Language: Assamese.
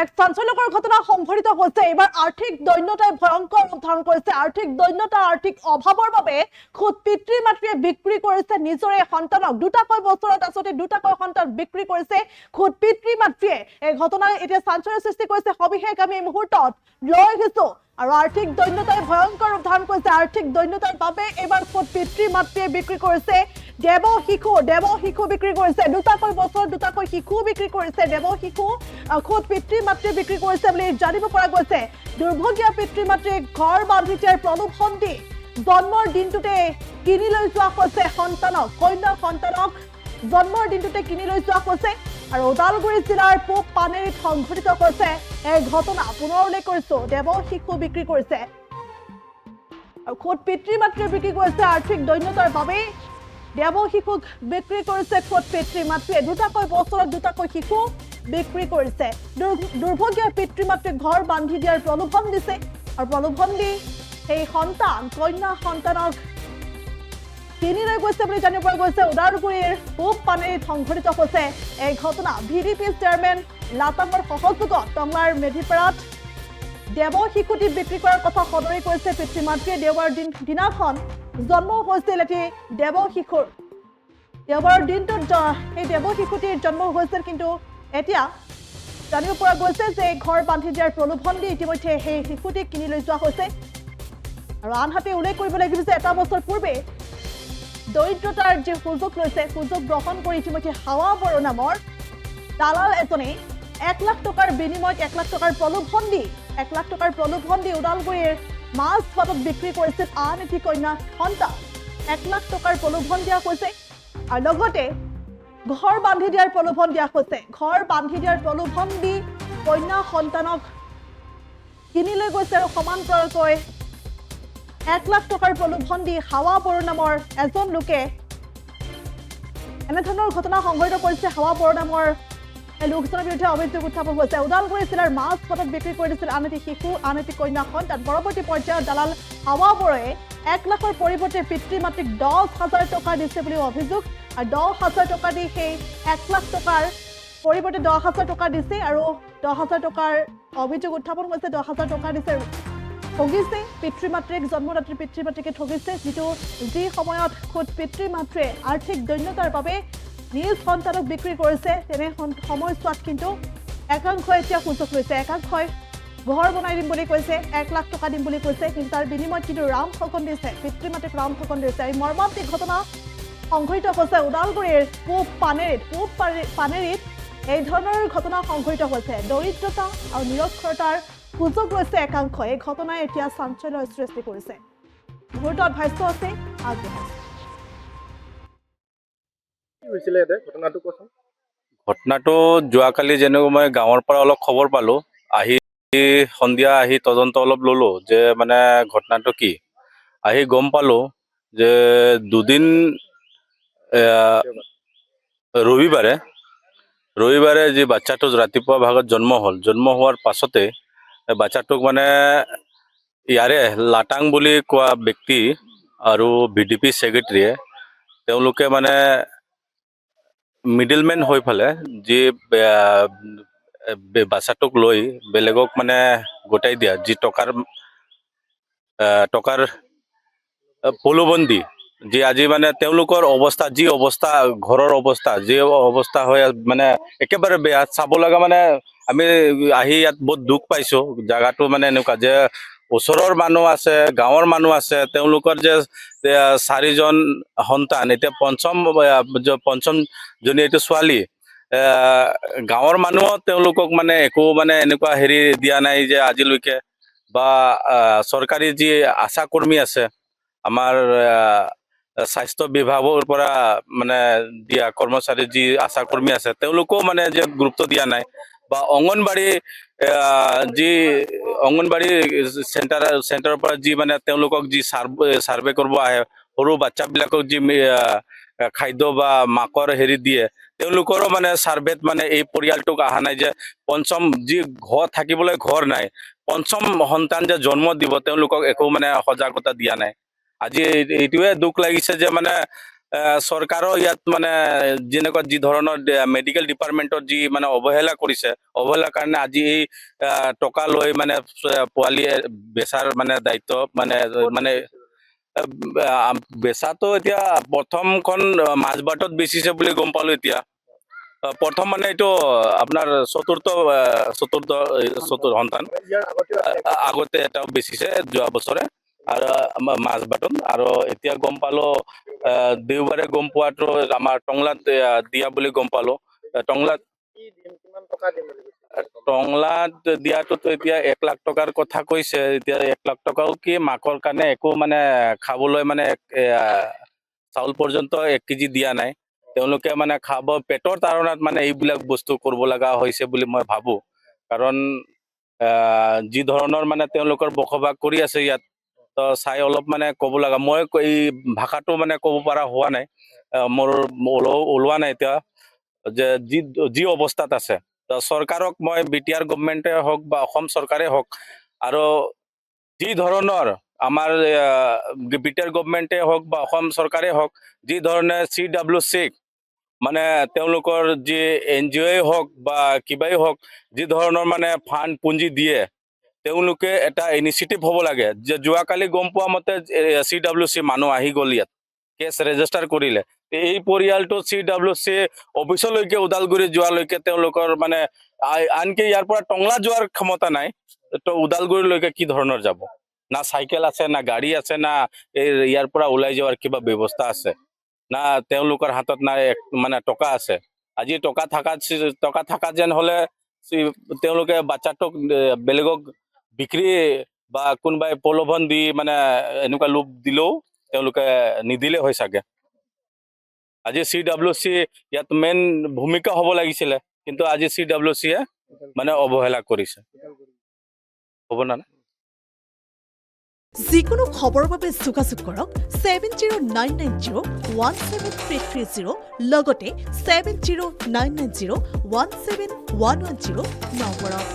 এক চাঞ্চল্যকৰ ঘটনা সংঘটিত হৈছে। এবাৰ আৰ্থিক দৈন্যতাই ভয়ংকৰ ৰূপ ধাৰণ কৰিছে। আৰ্থিক দৈন্যতা, আৰ্থিক অভাৱৰ বাবে খুদ পিতৃ মাতৃয়ে বিক্ৰী কৰিছে নিজৰে সন্তানক। দুটাকৈ বছৰত আচলতে দুটাকৈ সন্তান বিক্ৰী কৰিছে খুদ পিতৃ মাতৃয়ে। এই ঘটনাই এতিয়া চাঞ্চল্যৰ সৃষ্টি কৰিছে। সবিশেষ আমি এই মুহূৰ্তত লৈ আহিছো। আৰু আৰ্থিক দৈন্যতাই ভয়ংকৰ ৰূপ ধাৰণ কৰিছে। আৰ্থিক দৈন্যতাৰ বাবে এবাৰ খুদ পিতৃ মাতৃয়ে বিক্ৰী কৰিছে দেৱ শিশু বিক্ৰী কৰিছে। দুটাকৈ বছৰত দুটাকৈ শিশু বিক্ৰী কৰিছে। দেৱ শিশু খুদ পিতৃ মাতৃয়ে বিক্ৰী কৰিছে বুলি জানিব পৰা গৈছে। দুৰ্ভগীয়া পিতৃ মাতৃয়ে ঘৰ বান্ধি দিয়াৰ প্ৰলোভন দি জন্মৰ দিনটোতে কিনি লৈ যোৱা হৈছে সন্তানক। কন্যা সন্তানক জন্মৰ দিনটোতে কিনি লৈ যোৱা হৈছে। আৰু ওদালগুৰি জিলাৰ পূব পানেৰীত সংঘটিত হৈছে এই ঘটনা। পুনৰ উল্লেখ কৰিছো, দেৱ শিশু বিক্ৰী কৰিছে। খুদ পিতৃ মাতৃয়ে বিক্ৰী কৰিছে আৰ্থিক দৈন্যতাৰ বাবে। দেৱ শিশুক বিক্ৰী কৰিছে খুদ পিতৃ মাতৃয়ে। দুটাকৈ বছৰত দুটাকৈ শিশু বিক্ৰী কৰিছে। দুৰ্ভগীয়া পিতৃ মাতৃক ঘৰ বান্ধি দিয়াৰ প্ৰলোভন দিছে। আৰু প্ৰলোভন দি সেই সন্তান কন্যা সন্তানক কিনি লৈ গৈছে বুলি জানিব পৰা গৈছে। ওদালগুৰিৰ পূব পানেৰীত সংঘটিত হৈছে এই ঘটনা। ভিডিপি চেয়াৰমেন লাটামৰ সহযোগত টংলাৰ মেধিপাৰাত দেৱ শিশুটি বিক্ৰী কৰাৰ কথা সদৰি কৰিছে পিতৃ মাতৃয়ে। দেওবাৰ দিনাখন জন্ম হৈছিল এটি দেৱ শিশুৰ। দেওবাৰৰ দিনটোত এই দেৱ শিশুটিৰ জন্ম হৈছিল। কিন্তু এতিয়া জানিব পৰা গৈছে যে ঘৰ বান্ধি দিয়াৰ প্ৰলোভন দি ইতিমধ্যে সেই শিশুটিক কিনি লৈ যোৱা হৈছে। আৰু আনহাতে উল্লেখ কৰিব লাগিব যে এটা বছৰ পূৰ্বে দৰিদ্ৰতাৰ যি সুযোগ লৈছে, সুযোগ গ্ৰহণ কৰি ইতিমধ্যে হাৱা বড়ো নামৰ দালাল এজনে 1 লাখ টকাৰ বিনিময়ত 1 লাখ টকাৰ প্ৰলোভন দি ওদালগুৰিৰ মাছ বাটত বিক্ৰী কৰিছিল আন এটি কন্যা সন্তান। 1 লাখ টকাৰ প্ৰলোভন দিয়া হৈছে। আৰু লগতে ঘৰ বান্ধি দিয়াৰ প্ৰলোভন দিয়া হৈছে। ঘৰ বান্ধি দিয়াৰ প্ৰলোভন দি কন্যা সন্তানক কিনি লৈ গৈছে। আৰু সমান্তৰালকৈ 1 লাখ টকাৰ প্ৰলোভন দি হাৱা বড়ো নামৰ এজন লোকে এনেধৰণৰ ঘটনা সংঘটিত কৰিছে। হাৱা বড়ো নামৰ লোকজনৰ বিৰুদ্ধে অভিযোগ উত্থাপন হৈছে। ওদালগুৰি জিলাৰ মাছ বাটত বিক্ৰী কৰি দিছিল আন এটি শিশু, আন এটি কন্যা সন্তান। পৰৱৰ্তী পৰ্যায়ত দালাল হাৱা বড়োৱে 1 লাখৰ পৰিৱৰ্তে পিতৃ মাতৃক 10,000 টকা দিছে বুলিও অভিযোগ। আৰু 10,000 টকা দি সেই 1 লাখ টকাৰ পৰিৱৰ্তে 10,000 টকা দিছে। আৰু 10,000 টকাৰ অভিযোগ উত্থাপন হৈছে। 10,000 টকা দিছে, ঠগিছে পিতৃ মাতৃক, জন্মদাত্ৰী পিতৃ মাতৃকে ঠগিছে। যি সময়ত খুদ পিতৃ মাতৃয়ে আৰ্থিক দৈন্যতাৰ বাবে নিজ সন্তানক বিক্ৰী কৰিছে, তেনে সময়ছোৱাত কিন্তু একাংশই এতিয়া সুযোগ লৈছে। একাংশই ঘৰ বনাই দিম বুলি কৈছে, 1 লাখ টকা দিম বুলি কৈছে। কিন্তু তাৰ বিনিময়ত কিন্তু ৰাম ঠগন দিছে, পিতৃ মাতৃক ৰাম ঠগন দিছে। এই মৰ্মান্তিক ঘটনা সংঘটিত হৈছে ওদালগুৰিৰ পূব পানেৰীত এই ধৰণৰ ঘটনা সংঘটিত হৈছে। দৰিদ্ৰতা আৰু নিৰক্ষৰতাৰ সুযোগ লৈছে একাংশই। এই ঘটনাই এতিয়া চাঞ্চল্যৰ সৃষ্টি কৰিছে। মুহূৰ্তত ভাষ্য আছে আগবঢ়াইছে। ঘটনাটো যোৱাকালি যেনেকৈ মই গাঁৱৰ পৰা অলপ খবৰ পালো, সন্ধিয়া আহি তদন্ত অলপ ললো যে মানে ঘটনাটো কি। আহি গম পালো যে দুদিন ৰবিবাৰে যি বাচ্চাটো ৰাতিপুৱা ভাগত জন্ম হ'ল, জন্ম হোৱাৰ পাছতে বাচ্চাটোক মানে ইয়াৰে লাটাং বুলি কোৱা ব্যক্তি আৰু ভিডিপি ছেক্ৰেটাৰীয়ে তেওঁলোকে মানে মিডলমেন হৈ পেলাই যি বাচ্চাটোক লৈ বেলেগক মানে গোটাই দিয়া, যি টকাৰ প্ৰলোভন যি আজি মানে তেওঁলোকৰ অৱস্থা, ঘৰৰ অৱস্থা হৈ মানে একেবাৰে বেয়া। চাব লগা মানে আমি আহি ইয়াত বহুত দুখ পাইছো। জাগাটো মানে এনেকুৱা যে ওচৰৰ মানুহ আছে, গাঁৱৰ মানুহ আছে, তেওঁলোকৰ যে 4জন সন্তান, এতিয়া পঞ্চমজনী এইটো ছোৱালী। গাঁৱৰ মানুহ তেওঁলোকক মানে একো মানে এনেকুৱা হেৰি দিয়া নাই যে আজিলৈকে, বা চৰকাৰী যি আশা কৰ্মী আছে, আমাৰ স্বাস্থ্য বিভাগৰ পৰা মানে দিয়া কৰ্মচাৰী যি আশা কৰ্মী আছে, তেওঁলোকেও মানে যে গুৰুত্ব দিয়া নাই। বা অংগনবাড়ী চেণ্টাৰৰ পৰা যি মানে তেওঁলোকক যি ছাৰ্ভে কৰিব আহে, সৰু বাচ্চাবিলাকক যি খাদ্য বা মাকৰ হেৰি দিয়ে, তেওঁলোকৰো মানে ছাৰ্ভেত মানে এই পৰিয়ালটোক অহা নাই। যে পঞ্চম যি থাকিবলৈ ঘৰ নাই, পঞ্চম সন্তান যে জন্ম দিব, তেওঁলোকক একো মানে সজাগতা দিয়া নাই। আজি এইটোৱে দুখ লাগিছে যে মানে চৰকাৰৰ ইয়াত মানে যেনেকুৱা যি ধৰণৰ মেডিকেল ডিপাৰ্টমেণ্টত যি মানে অৱহেলা কৰিছে, অৱহেলাৰ কাৰণে আজি এই টকা লৈ মানে পোৱালি বেচাৰ মানে দায়িত্ব মানে বেচাটো এতিয়া প্ৰথমখন মাজবাটত বেচিছে বুলি গম পালো এতিয়া। প্ৰথম মানে এইটো আপোনাৰ চতুৰ্থ সন্তান আগতে এটাও বেচিছে যোৱা বছৰে আৰু আমাৰ মাজবাটত, আৰু এতিয়া গম পালো দেওবাৰে গম পোৱাটো আমাৰ টংলাত দিয়া বুলি গম পালো। টংলাত দিয়াটোতো এতিয়া 1 লাখ টকাৰ কথা কৈছে। এতিয়া 1 লাখ টকাও কি মাকৰ কাৰণে একো মানে খাবলৈ মানে চাউল পৰ্যন্ত 1 কেজি দিয়া নাই। তেওঁলোকে মানে খাব পেটৰ তাৰণাত মানে এইবিলাক বস্তু কৰিব লগা হৈছে বুলি মই ভাবো। কাৰণ যি ধৰণৰ মানে তেওঁলোকৰ বসবাস কৰি আছে ইয়াত, তো চাই অলপ মানে ক'ব লগা, মই এই ভাষাটো মানে ক'ব পৰা হোৱা নাই, মোৰ ওলোৱা নাই এতিয়া, যে যি অৱস্থাত আছে। তো চৰকাৰক মই BTR গভৰ্ণমেণ্টে হওক বা অসম চৰকাৰে হওক, আৰু যি ধৰণৰ আমাৰ BTR গভৰ্ণমেণ্টে হওক বা অসম চৰকাৰে হওক, যি ধৰণে CWC মানে তেওঁলোকৰ যি NGO হওক বা কিবাই হওক, যি ধৰণৰ মানে ফাণ্ড পুঁজি দিয়ে, তেওঁলোকে এটা ইনিচিয়েটিভ হ'ব লাগে যে যোৱাকালি গম পোৱা মতে CWC মানুহ আহি গ'ল ইয়াত, কেছ ৰেজিষ্টাৰ কৰিলে। এই পৰিয়ালটো CWC অফিচলৈকে ওদালগুৰি যোৱালৈকে তেওঁলোকৰ মানে আনকি ইয়াৰ পৰা টংলা যোৱাৰ ক্ষমতা নাই, তো ওদালগুৰিলৈকে কি ধৰণৰ যাব? না চাইকেল আছে, না গাড়ী আছে, না ইয়াৰ পৰা ওলাই যোৱাৰ কিবা ব্যৱস্থা আছে, না তেওঁলোকৰ হাতত নাই মানে টকা আছে। আজি টকা থাকা যেন হ'লে তেওঁলোকে বাচ্চাটোক বেলেগক বিক্ৰী বা কোনোবাই প্ৰলোভন দি মানে এনেকুৱা লোভ দিলেও তেওঁলোকে নিদিলে হয় চাগে। আজি CWC ইয়াত মেইন ভূমিকা হ'ব লাগিছিলে, কিন্তু আজি CWCয়ে মানে অৱহেলা কৰিছে। হ'ব না? যিকোনো খবৰৰ বাবে যোগাযোগ কৰক 7099017330 লগতে 7099017110 নম্বৰত।